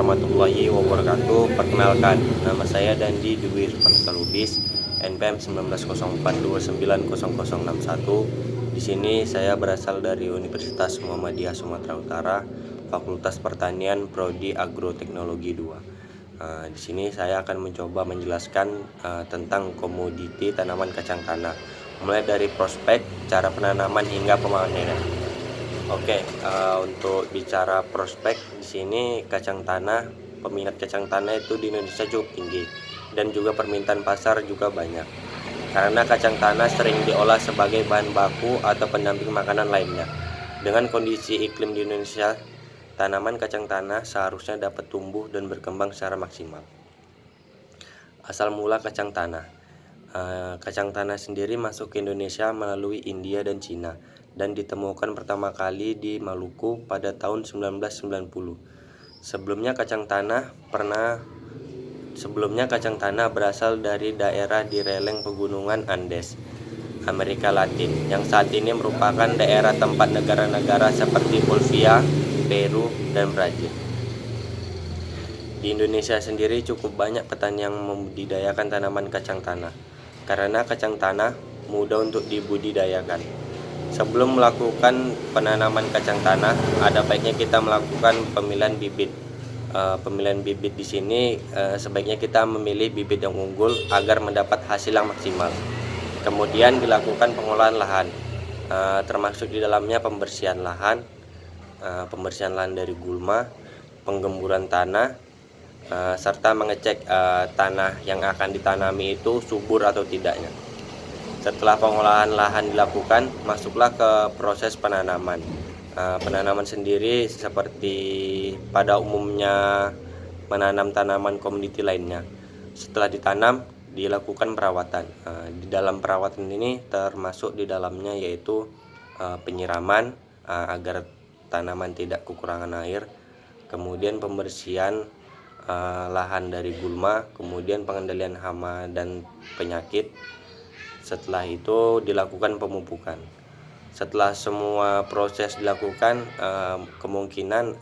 warahmatullahi wabarakatuh. Perkenalkan, nama saya Dandi Dwi Irfan Lubis, NPM 1904290061. Di sini saya berasal dari Universitas Muhammadiyah Sumatera Utara, Fakultas Pertanian, Prodi Agroteknologi 2. Di sini saya akan mencoba menjelaskan tentang komoditi tanaman kacang tanah, mulai dari prospek, cara penanaman hingga pemanenan. Oke, untuk bicara prospek di sini peminat kacang tanah itu di Indonesia cukup tinggi dan juga permintaan pasar juga banyak. Karena kacang tanah sering diolah sebagai bahan baku atau pendamping makanan lainnya. Dengan kondisi iklim di Indonesia, tanaman kacang tanah seharusnya dapat tumbuh dan berkembang secara maksimal. Asal mula kacang tanah. Kacang tanah sendiri masuk ke Indonesia melalui India dan Cina dan ditemukan pertama kali di Maluku pada tahun 1990. Sebelumnya kacang tanah berasal dari daerah di releng pegunungan Andes, Amerika Latin, yang saat ini merupakan daerah tempat negara-negara seperti Bolivia, Peru, dan Brazil. Di Indonesia sendiri cukup banyak petani yang membudidayakan tanaman kacang tanah, karena kacang tanah mudah untuk dibudidayakan. Sebelum melakukan penanaman kacang tanah, ada baiknya kita melakukan pemilihan bibit. Pemilihan bibit di sini sebaiknya kita memilih bibit yang unggul agar mendapat hasil yang maksimal. Kemudian dilakukan pengolahan lahan, termasuk di dalamnya pembersihan lahan dari gulma, penggemburan tanah, serta mengecek tanah yang akan ditanami itu subur atau tidaknya. Setelah pengolahan lahan dilakukan, masuklah ke proses penanaman. Penanaman sendiri seperti pada umumnya menanam tanaman komoditi lainnya. Setelah ditanam, dilakukan perawatan. Di dalam perawatan ini termasuk di dalamnya yaitu penyiraman agar tanaman tidak kekurangan air, kemudian pembersihan lahan dari gulma, kemudian pengendalian hama dan penyakit. Setelah itu dilakukan pemupukan. Setelah semua proses dilakukan, kemungkinan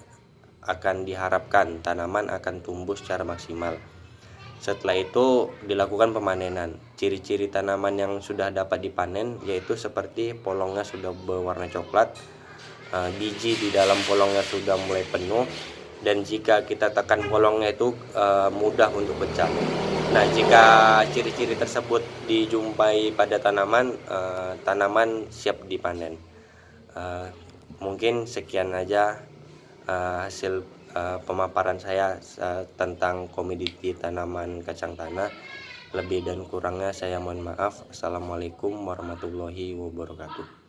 akan diharapkan tanaman akan tumbuh secara maksimal. Setelah itu dilakukan pemanenan. Ciri-ciri tanaman yang sudah dapat dipanen yaitu seperti polongnya sudah berwarna coklat, biji di dalam polongnya sudah mulai penuh, dan jika kita tekan polongnya itu mudah untuk pecah. Nah, jika ciri-ciri tersebut dijumpai pada tanaman, tanaman siap dipanen. Mungkin sekian aja hasil pemaparan saya tentang komoditi tanaman kacang tanah. Lebih dan kurangnya saya mohon maaf. Assalamualaikum warahmatullahi wabarakatuh.